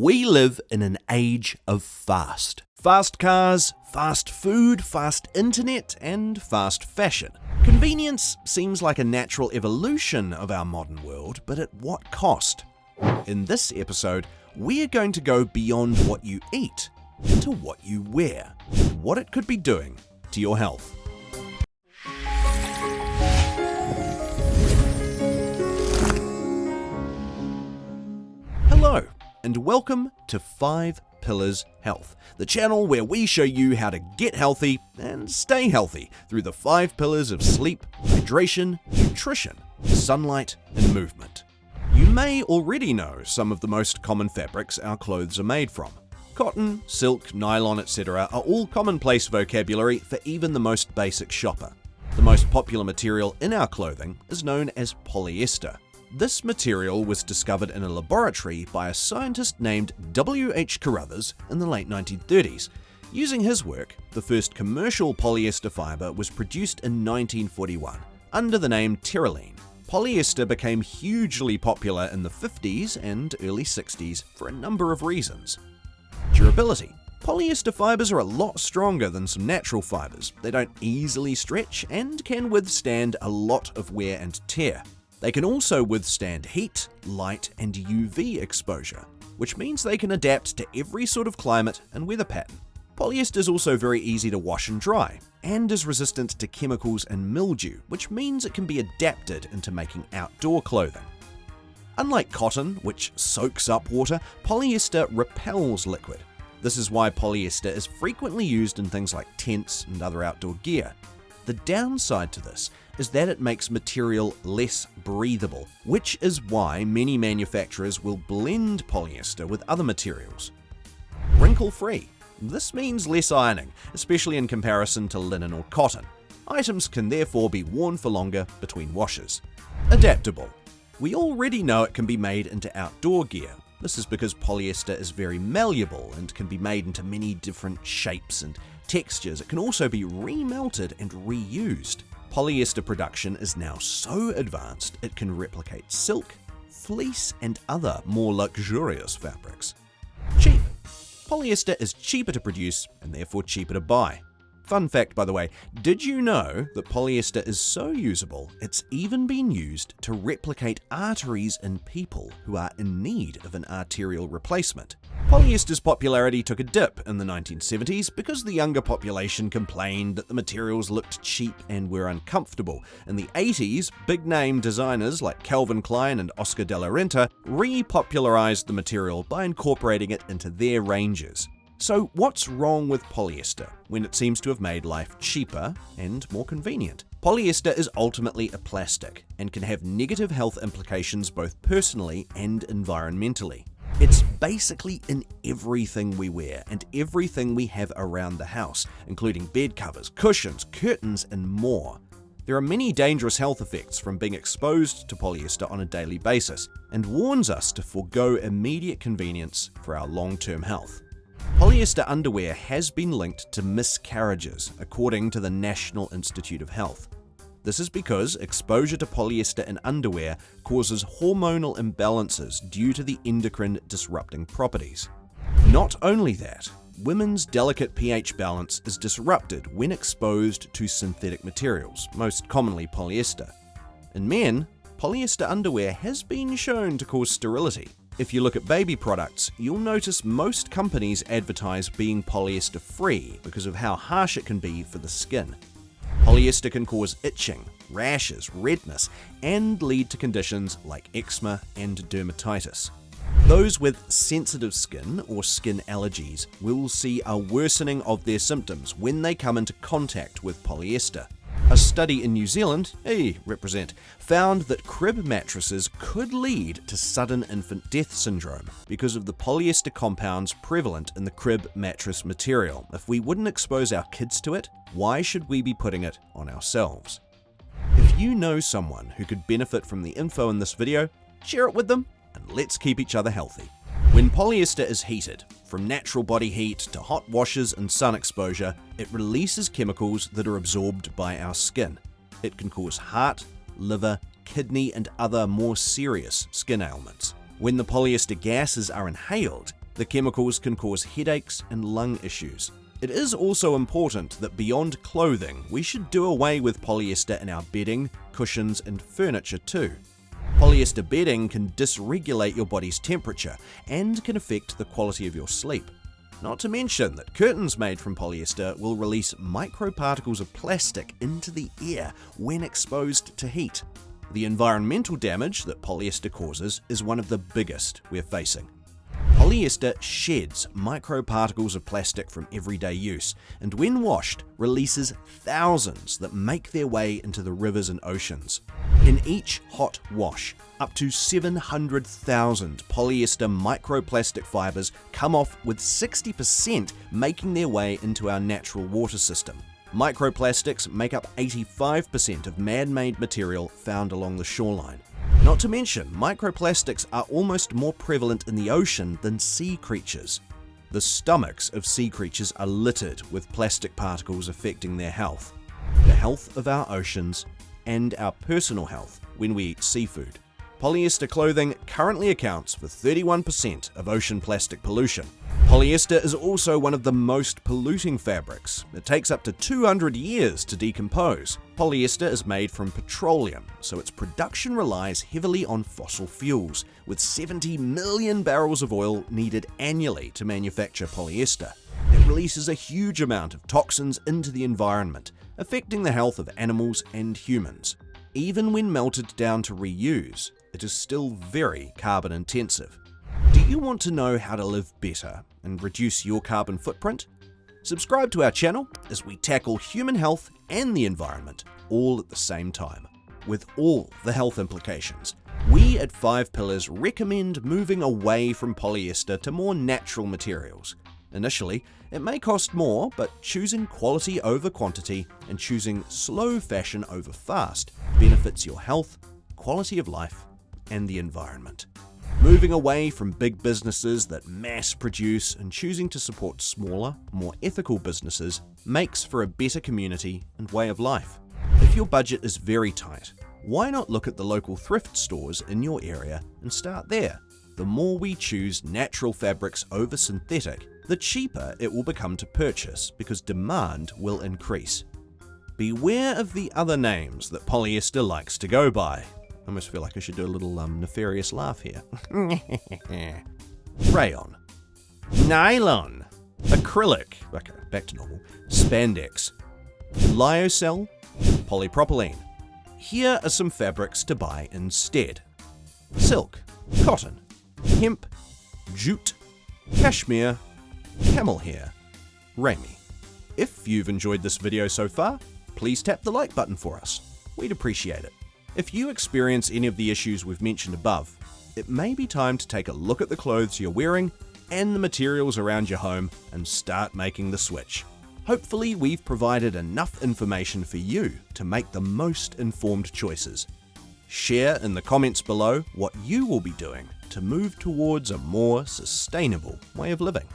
We live in an age of fast. Fast cars, fast food, fast internet, and fast fashion. Convenience seems like a natural evolution of our modern world, but at what cost? In this episode, we're going to go beyond what you eat into what you wear, and what it could be doing to your health. Hello, and welcome to 5 Pillars Health, the channel where we show you how to get healthy and stay healthy through the 5 pillars of sleep, hydration, nutrition, sunlight, and movement. You may already know some of the most common fabrics our clothes are made from. Cotton, silk, nylon, etc. are all commonplace vocabulary for even the most basic shopper. The most popular material in our clothing is known as polyester. This material was discovered in a laboratory by a scientist named W.H. Carruthers in the late 1930s. Using his work, the first commercial polyester fiber was produced in 1941 under the name Terylene. Polyester became hugely popular in the 50s and early 60s for a number of reasons. Durability. Polyester fibers are a lot stronger than some natural fibers. They don't easily stretch and can withstand a lot of wear and tear. They can also withstand heat, light, and UV exposure, which means they can adapt to every sort of climate and weather pattern. Polyester is also very easy to wash and dry, and is resistant to chemicals and mildew, which means it can be adapted into making outdoor clothing. Unlike cotton, which soaks up water, polyester repels liquid. This is why polyester is frequently used in things like tents and other outdoor gear. The downside to this is that it makes material less breathable, which is why many manufacturers will blend polyester with other materials. Wrinkle-free. This means less ironing, especially in comparison to linen or cotton. Items can therefore be worn for longer between washes. Adaptable. We already know it can be made into outdoor gear. This is because polyester is very malleable and can be made into many different shapes and textures. It can also be remelted and reused. Polyester production is now so advanced it can replicate silk, fleece, and other more luxurious fabrics. Cheap. Polyester is cheaper to produce and therefore cheaper to buy. Fun fact, by the way, did you know that polyester is so usable it's even been used to replicate arteries in people who are in need of an arterial replacement? Polyester's popularity took a dip in the 1970s because the younger population complained that the materials looked cheap and were uncomfortable. In the 80s, big-name designers like Calvin Klein and Oscar de la Renta repopularized the material by incorporating it into their ranges. So what's wrong with polyester when it seems to have made life cheaper and more convenient? Polyester is ultimately a plastic and can have negative health implications both personally and environmentally. It's basically in everything we wear and everything we have around the house, including bed covers, cushions, curtains, and more. There are many dangerous health effects from being exposed to polyester on a daily basis, and warns us to forego immediate convenience for our long-term health. Polyester underwear has been linked to miscarriages, according to the National Institute of Health. This is because exposure to polyester in underwear causes hormonal imbalances due to the endocrine disrupting properties. Not only that, women's delicate pH balance is disrupted when exposed to synthetic materials, most commonly polyester. In men, polyester underwear has been shown to cause sterility. If you look at baby products, you'll notice most companies advertise being polyester-free because of how harsh it can be for the skin. Polyester can cause itching, rashes, redness, and lead to conditions like eczema and dermatitis. Those with sensitive skin or skin allergies will see a worsening of their symptoms when they come into contact with polyester. A study in New Zealand, found that crib mattresses could lead to sudden infant death syndrome because of the polyester compounds prevalent in the crib mattress material. If we wouldn't expose our kids to it, why should we be putting it on ourselves? If you know someone who could benefit from the info in this video, share it with them and let's keep each other healthy. When polyester is heated, from natural body heat to hot washes and sun exposure, it releases chemicals that are absorbed by our skin. It can cause heart, liver, kidney, and other more serious skin ailments. When the polyester gases are inhaled, The chemicals can cause headaches and lung issues. It is also important that beyond clothing, we should do away with polyester in our bedding, cushions, and furniture too. Polyester bedding can dysregulate your body's temperature and can affect the quality of your sleep. Not to mention that curtains made from polyester will release microparticles of plastic into the air when exposed to heat. The environmental damage that polyester causes is one of the biggest we're facing. Polyester sheds microparticles of plastic from everyday use, and when washed, releases thousands that make their way into the rivers and oceans. In each hot wash, up to 700,000 polyester microplastic fibers come off, with 60% making their way into our natural water system. Microplastics make up 85% of man-made material found along the shoreline. Not to mention, microplastics are almost more prevalent in the ocean than sea creatures. The stomachs of sea creatures are littered with plastic particles affecting their health, the health of our oceans, and our personal health when we eat seafood. Polyester clothing currently accounts for 31% of ocean plastic pollution. Polyester is also one of the most polluting fabrics. It takes up to 200 years to decompose. Polyester is made from petroleum, so its production relies heavily on fossil fuels, with 70 million barrels of oil needed annually to manufacture polyester. It releases a huge amount of toxins into the environment, affecting the health of animals and humans. Even when melted down to reuse, it is still very carbon intensive. Do you want to know how to live better and reduce your carbon footprint? Subscribe to our channel as we tackle human health and the environment all at the same time, with all the health implications. We at 5 Pillars recommend moving away from polyester to more natural materials. Initially, it may cost more, but choosing quality over quantity and choosing slow fashion over fast benefits your health, quality of life, and the environment. Moving away from big businesses that mass produce and choosing to support smaller, more ethical businesses makes for a better community and way of life. If your budget is very tight, why not look at the local thrift stores in your area and start there? The more we choose natural fabrics over synthetic, the cheaper it will become to purchase because demand will increase. Beware of the other names that polyester likes to go by. I almost feel like I should do a little nefarious laugh here. Rayon, nylon, acrylic, okay, back to normal, spandex, lyocell, polypropylene. Here are some fabrics to buy instead: silk, cotton, hemp, jute, cashmere, camel hair, Rami. If you've enjoyed this video so far, please tap the like button for us. We'd appreciate it. If you experience any of the issues we've mentioned above, it may be time to take a look at the clothes you're wearing and the materials around your home and start making the switch. Hopefully, we've provided enough information for you to make the most informed choices. Share in the comments below what you will be doing to move towards a more sustainable way of living.